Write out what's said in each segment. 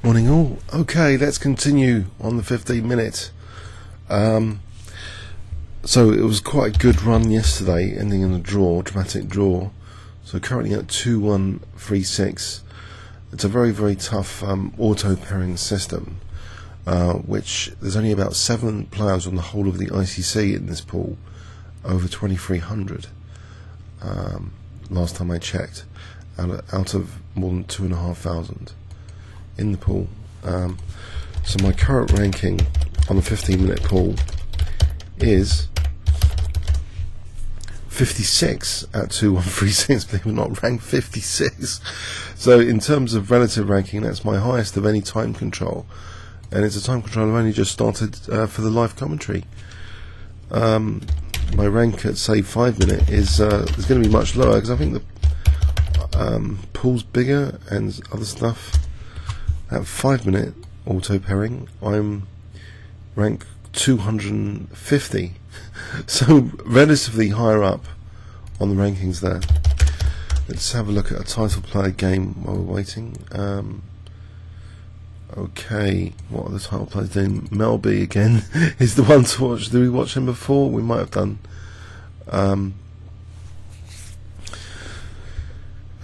Morning all. Okay, let's continue on the 15-minute. So it was quite a good run yesterday, ending in a draw, dramatic draw. So currently at 2-1-3-6. It's a very, very tough auto pairing system, which there's only about 7 players on the whole of the ICC in this pool, over 2,300. Last time I checked, out of more than 2,500 in the pool. So my current ranking on the 15-minute pool is 56 at 2-1-3-6, believe it or not, ranked 56. So in terms of relative ranking, that's my highest of any time control, and it's a time control I've only just started for the live commentary. My rank at say 5-minute is going to be much lower because I think the pool's bigger and other stuff. At 5-minute auto pairing, I'm rank 250, so relatively higher up on the rankings there. Let's have a look at a title player game while we're waiting. Okay, what are the title players doing? Mel B again is the one to watch. Did we watch him before? We might have done.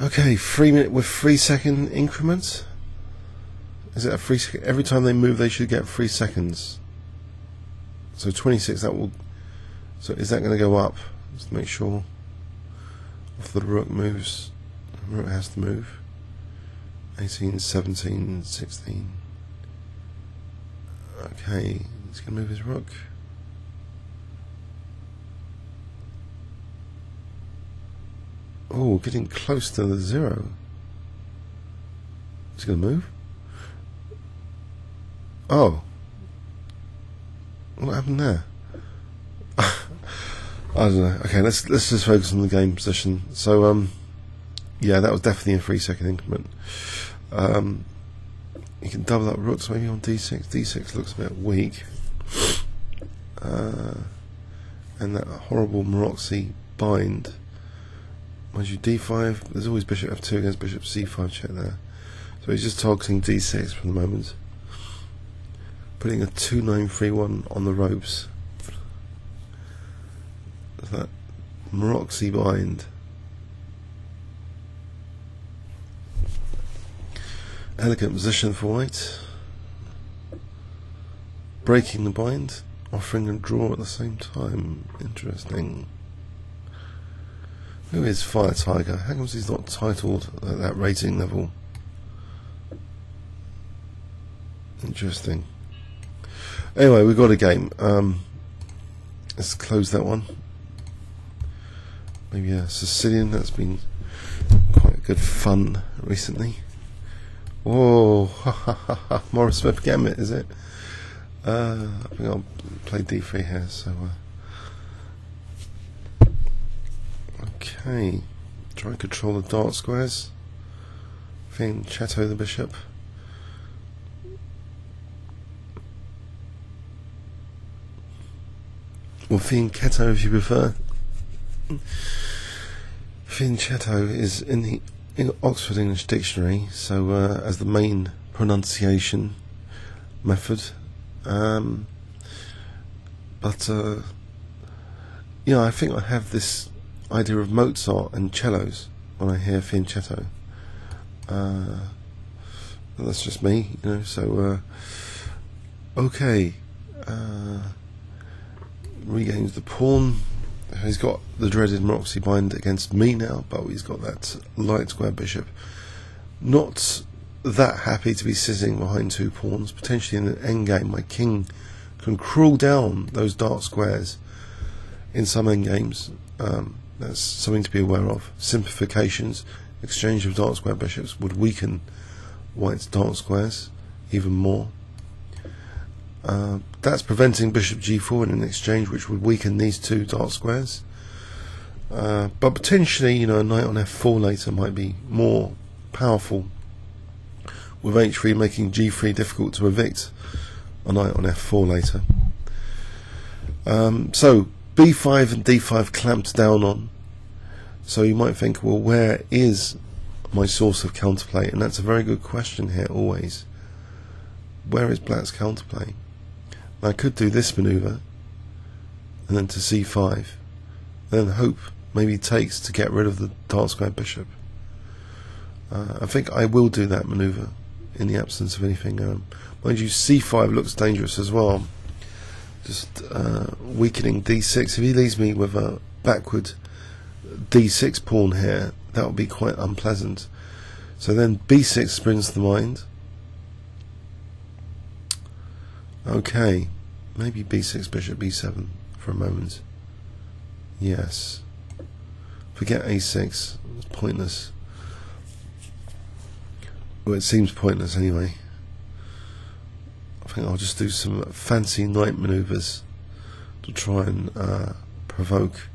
Okay, 3-minute with 3-second increments. Is it a 3 second? Every time they move, they should get 3 seconds. So 26. That will. So is that going to go up? Just to make sure. After the rook moves, the rook has to move. 18, 17, 16. Okay, he's going to move his rook. Oh, getting close to the 0. He's going to move. Oh, what happened there? I don't know. Okay, let's just focus on the game position. So yeah, that was definitely a 3-second increment. You can double up rooks maybe on d6. d6 looks a bit weak, and that horrible Maroczy bind. Mind you, d5. There's always bishop f2 against bishop c5 check there. So he's just targeting d6 for the moment. Putting a 2-9-3-1 on the ropes. That Maroczy bind. Elegant position for white. Breaking the bind, offering a draw at the same time. Interesting. Who is Fire Tiger? How comes he's not titled at that rating level? Interesting. Anyway, we've got a game. Let's close that one. Maybe a Sicilian. That's been quite good fun recently. Oh, Morra Smith Gambit, is it? I think I'll play d3 here. So, okay. Try and control the dark squares. Nh4 the bishop. Or Nh4 if you prefer. Nh4 is in the Oxford English Dictionary, so as the main pronunciation method. But yeah, I think I have this idea of Mozart and cellos when I hear Nh4. That's just me, you know. So okay. Regains the pawn. He's got the dreaded Maroczy bind against me now, but he's got that light square bishop. Not that happy to be sitting behind 2 pawns. Potentially in an endgame, my king can crawl down those dark squares in some endgames. That's something to be aware of. Simplifications, exchange of dark square bishops would weaken white's dark squares even more. That's preventing bishop g4 in an exchange which would weaken these 2 dark squares. But potentially, you know, a knight on f4 later might be more powerful, with h3 making g3 difficult to evict a knight on f4 later. So b5 and d5 clamped down on. So you might think, well, where is my source of counterplay? And that's a very good question here always. where is black's counterplay? I could do this manoeuvre and then to c5, and then hope maybe he takes to get rid of the dark square bishop. I think I will do that manoeuvre in the absence of anything. Mind you, c5 looks dangerous as well. Just weakening d6. If he leaves me with a backward d6 pawn here, that would be quite unpleasant. So then b6 springs to mind. Okay, maybe b6 bishop b7 for a moment. Yes. Forget a6. It's pointless. Well, it seems pointless anyway. I think I'll just do some fancy knight maneuvers to try and provoke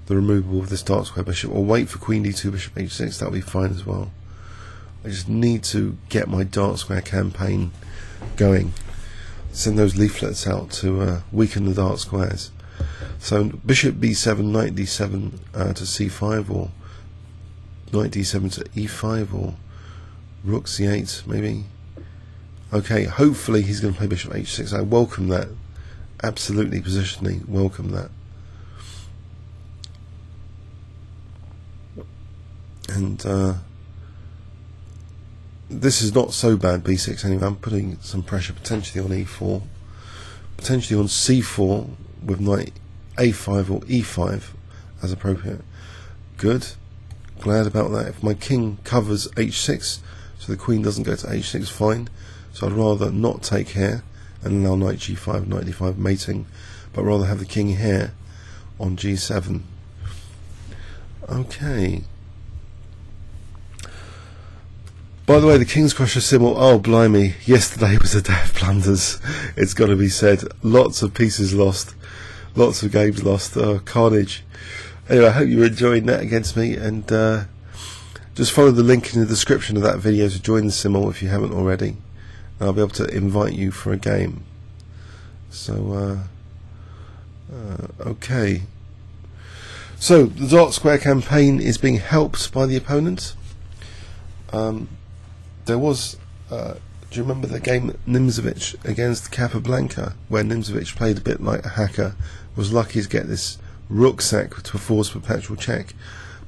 the removal of this dark square bishop, or wait for queen d2 bishop h6. That'll be fine as well. I just need to get my dark square campaign going. Send those leaflets out to weaken the dark squares. So bishop b7, knight d7 to c5, or knight d7 to e5, or rook c8 maybe. Okay, hopefully he's going to play bishop h6. I welcome that. Absolutely positionally welcome that. And this is not so bad, b6 anyway. I'm putting some pressure potentially on e4, potentially on c4 with knight a5 or e5 as appropriate. Good, glad about that. If my king covers h6 so the queen doesn't go to h6, fine. So I'd rather not take here and allow knight g5, knight d5 mating, but rather have the king here on g7. Okay. By the way, the KingsCrusher symbol, oh blimey, yesterday was a day of blunders, it's got to be said. Lots of pieces lost, lots of games lost, carnage. Anyway, I hope you're enjoying that against me, and just follow the link in the description of that video to join the symbol if you haven't already, and I'll be able to invite you for a game. So, okay. So, the dark square campaign is being helped by the opponent. There was, do you remember the game Nimzovich against Capablanca, where Nimzovich played a bit like a hacker, was lucky to get this rook sack to force perpetual check,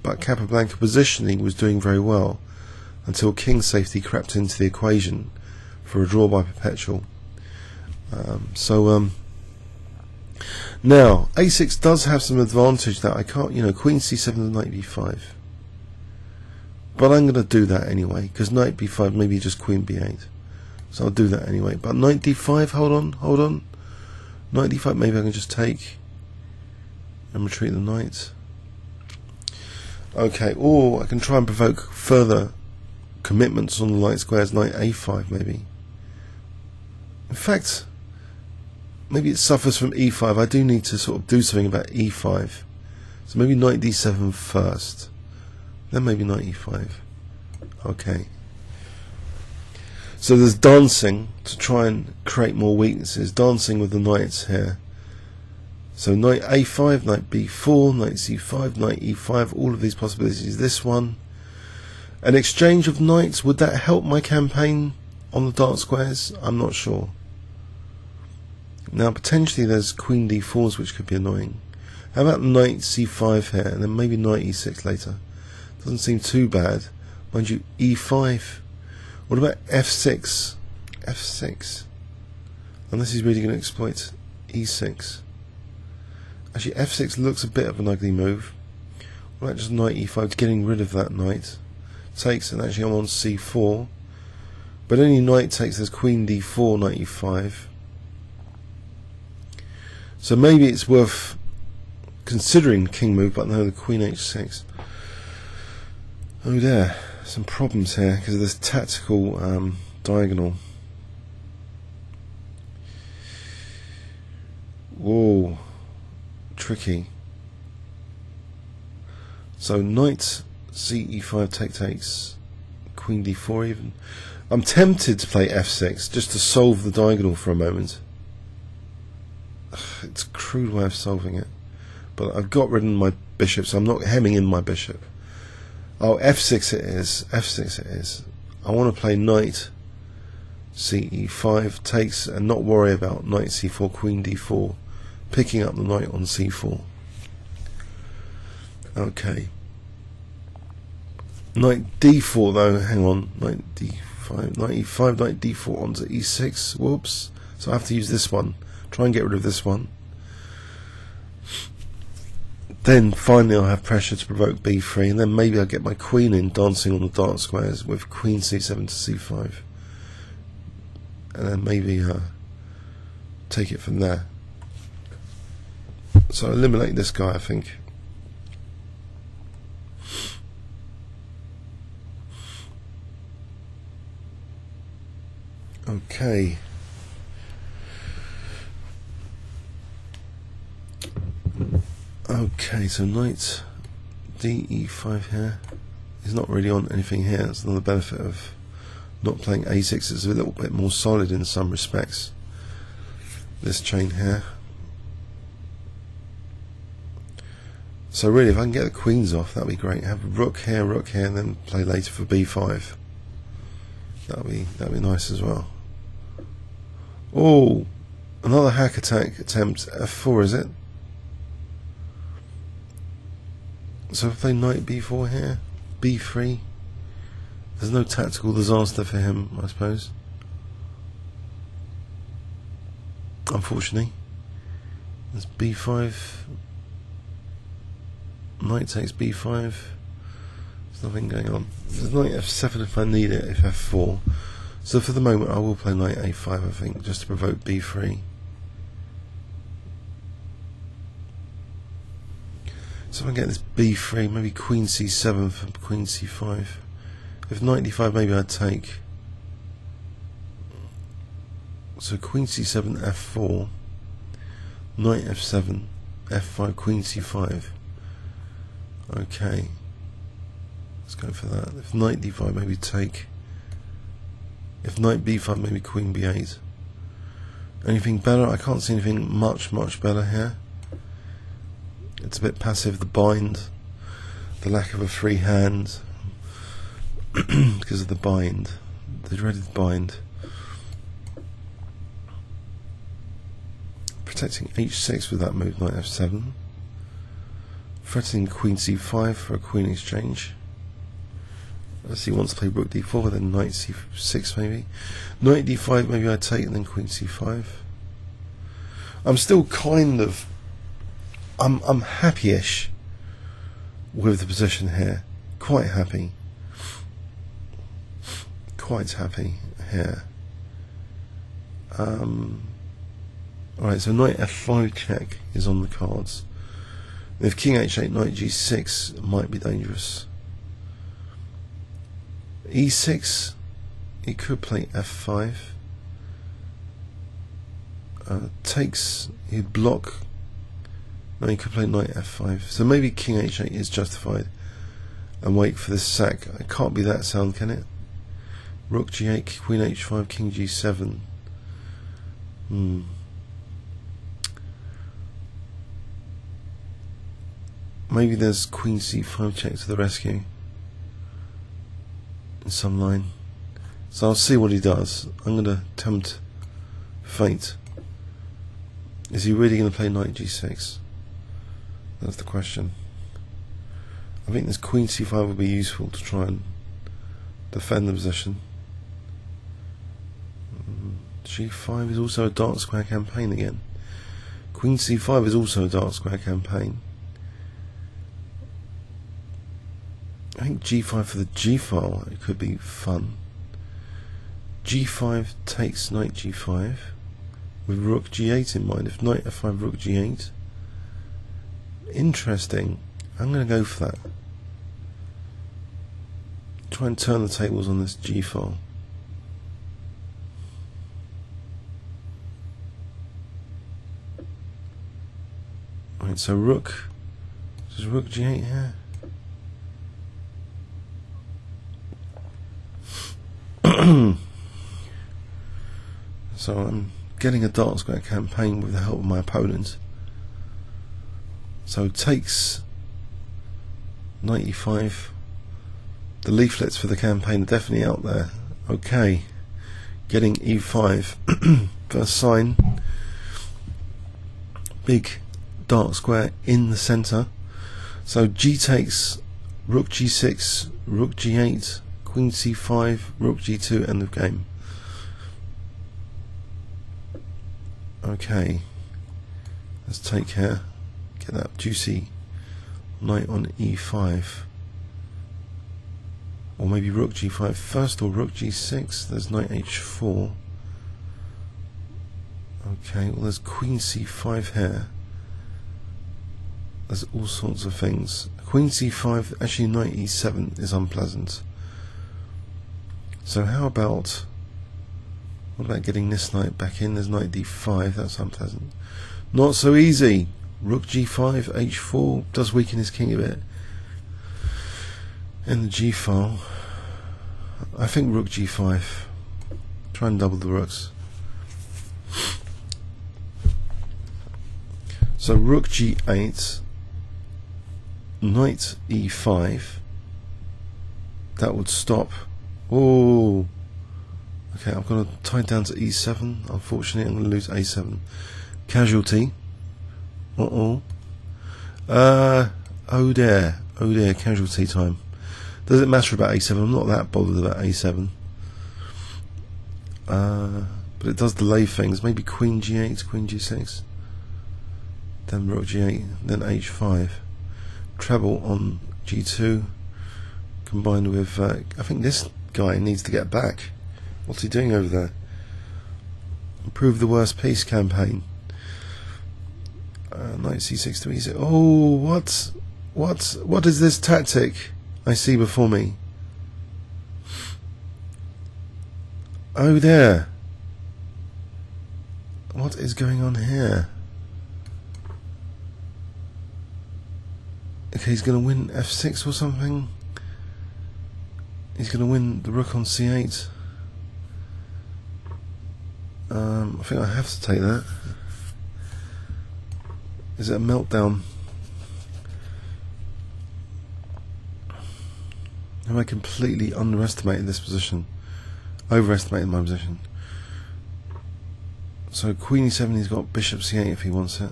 but Capablanca positioning was doing very well until king safety crept into the equation for a draw by perpetual. Now a6 does have some advantage that I can't, queen c7 and knight b5. But I'm going to do that anyway, because knight b5, maybe just queen b8. So I'll do that anyway. But knight d5, hold on. Knight d5, maybe I can just take and retreat the knight. Okay, or I can try and provoke further commitments on the light squares, knight a5 maybe. In fact, maybe it suffers from e5. I do need to sort of do something about e5. So maybe knight d7 first. Then maybe knight e5. Okay. So there's dancing to try and create more weaknesses. Dancing with the knights here. So knight a5, knight b4, knight c5, knight e5. All of these possibilities. This one. An exchange of knights. Would that help my campaign on the dark squares? I'm not sure. Now potentially there's queen d4s which could be annoying. How about knight c5 here, and then maybe knight e6 later? Doesn't seem too bad. Mind you, e5. What about f6? f6. Unless he's really going to exploit e6. Actually, f6 looks a bit of an ugly move. What about just knight e5, getting rid of that knight? Takes, and actually I'm on c4. But any knight takes, there's queen d4, knight e5. So maybe it's worth considering king move, but no, the queen h6. Oh dear, some problems here because of this tactical diagonal. Whoa, tricky. So knight ce5 takes, queen d4 even. I'm tempted to play f6 just to solve the diagonal for a moment. It's a crude way of solving it, but I've got rid of my bishop, so I'm not hemming in my bishop. Oh, f6 it is. f6 it is. I want to play knight Ce5 takes, and not worry about knight c4, queen d4, picking up the knight on c4. Okay. Knight d4 though, hang on, knight d5, knight e5, knight d4 onto e6, whoops. So I have to use this one, try and get rid of this one. Then finally I'll have pressure to provoke b3, and then maybe I'll get my queen in dancing on the dark squares with queen c7 to c5. And then maybe take it from there. So eliminate this guy, I think. Okay. Okay, so knight de5 here is not really on anything here. That's another benefit of not playing a6. It's a little bit more solid in some respects. This chain here. So really, if I can get the queens off, that'd be great. Have rook here, and then play later for b5. That'd be nice as well. Oh, another hack attack attempt. f4, is it? So if I play knight b4 here, b3. There's no tactical disaster for him, I suppose. Unfortunately. There's b5. Knight takes b5. There's nothing going on. There's knight f7 if I need it, if f4. So for the moment I will play knight a5, I think, just to provoke b3. So if I get this b3, maybe queen c7 for queen c5. If knight d5, maybe I'd take. So queen c7, f4, knight f7, f5, queen c5. Okay, let's go for that. If knight d5, maybe take. If knight b5, maybe queen b8. Anything better? I can't see anything much better here. It's a bit passive, the bind, the lack of a free hand, because of the bind, the dreaded bind. Protecting h6 with that move, knight f7. Threatening queen c5 for a queen exchange. Unless he wants to play rook d4, then knight c6 maybe. Knight d5, maybe I take, and then queen c5. I'm still kind of... I'm happy-ish with the position here. Quite happy. Quite happy here. Alright, so knight f5 check is on the cards. If king h8, knight g6 might be dangerous. e6, he could play f5. Takes, he'd block. No, he could play knight f5. So maybe king h8 is justified. And wait for this sack. It can't be that sound, can it? Rook g8, queen h5, king g7. Maybe there's queen c5 check to the rescue. In some line. So I'll see what he does. I'm going to tempt fate. Is he really going to play knight g6? That's the question. I think this queen c5 would be useful to try and defend the position. g5 is also a dark square campaign again. Queen c5 is also a dark square campaign. I think g5 for the g file, it could be fun. g5 takes knight g5 with rook g8 in mind. If knight f5, rook g8. Interesting. I'm going to go for that. Try and turn the tables on this g file. Right, so rook. Is rook g8 here? So I'm getting a dark square campaign with the help of my opponent. So takes knight e5. The leaflets for the campaign are definitely out there. Okay, getting e5 first sign, big dark square in the center. So g takes, rook g6, rook g8, queen c5, rook g2, end of game. Okay, let's take care, get that juicy knight on e5, or maybe rook g5 first, or rook g6. There's knight h4. Okay, well there's queen c5 here. There's all sorts of things. Queen c5, actually knight e7 is unpleasant. So how about, what about getting this knight back in? There's knight d5, that's unpleasant. Not so easy. Rook g5, h4 does weaken his king a bit. And the g file, I think rook g5. Try and double the rooks. So rook g8, knight e5. That would stop. Oh, okay. I've got to tie down to e7. Unfortunately, I'm going to lose a7. Casualty. Oh dear, casualty time. Does it matter about a7? I'm not that bothered about a7. But it does delay things. Maybe queen g8, queen g6. Then rook g8, then h5. Treble on g2. Combined with, I think this guy needs to get back. What's he doing over there? Improve the worst piece campaign. Knight c6 to e6. Oh, what is this tactic I see before me? Oh there. What is going on here? Okay, he's going to win f6 or something. He's going to win the rook on c8. I think I have to take that. Is it a meltdown? Have I completely underestimated this position? Overestimated my position. So queen e7, he's got bishop c8 if he wants it.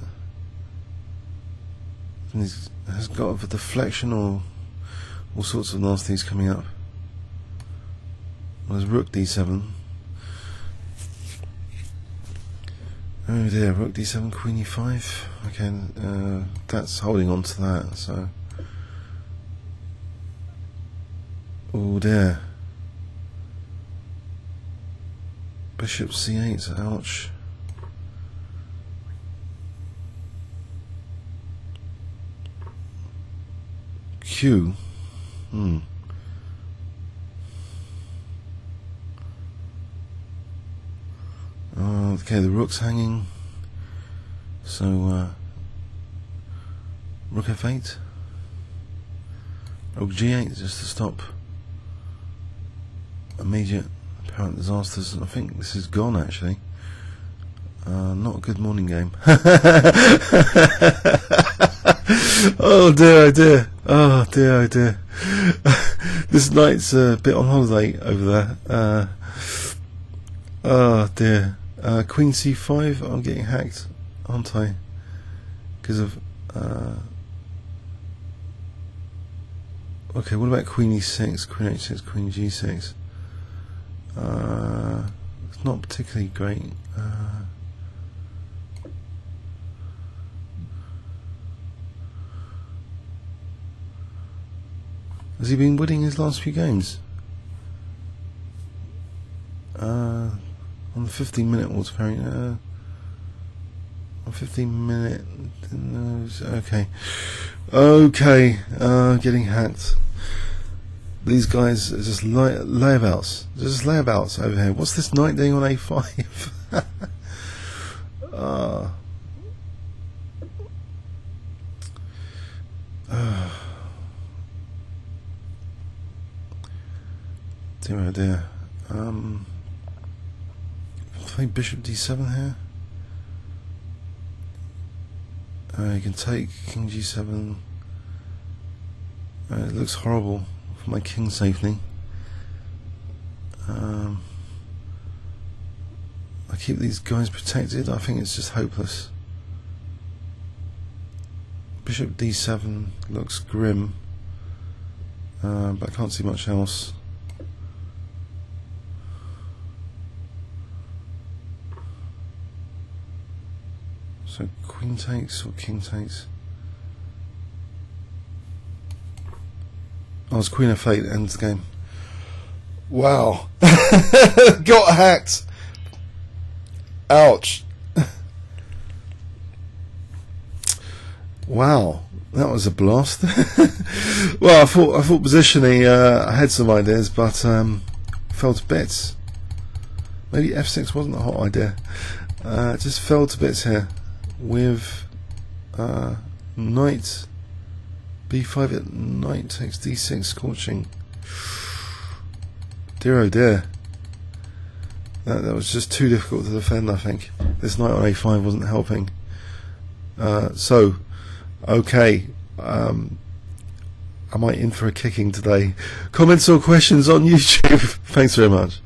And he's has got a deflection or all sorts of nasties coming up. Well, there's rook d7. Oh dear, rook d7, queen e5. Okay, that's holding on to that, so. Oh dear. Bishop c8, ouch. Q. Okay, the rook's hanging. So, rook f8. Rook g8 just to stop immediate apparent disasters. I think this is gone actually. Not a good morning game. Oh dear, oh dear. Oh dear, oh dear. This knight's a bit on holiday over there. Oh dear. Queen c5, I'm getting hacked, aren't I? Because of... okay, what about queen e6, queen h6, queen g6? It's not particularly great. Has he been winning his last few games? On the 15-minute was very on 15-minute. Okay, getting hacked. These guys are just layabouts. Just layabouts over here. What's this knight doing on a5? Dear oh dear. Play bishop d7 here. You can take king g7. It looks horrible for my king safely. I keep these guys protected. I think it's just hopeless. Bishop d7 looks grim, but I can't see much else. So queen takes or king takes. Oh, it's queen f8 ends the game. Wow. Got hacked. Ouch. Wow, that was a blast. Well, I thought positionally I had some ideas, but fell to bits. Maybe f6 wasn't a hot idea. It just fell to bits here with knight b5 at knight takes d6, scorching. Dear oh dear. That was just too difficult to defend, I think. This knight on a5 wasn't helping. So, okay. Am I in for a kicking today? Comments or questions on YouTube? Thanks very much.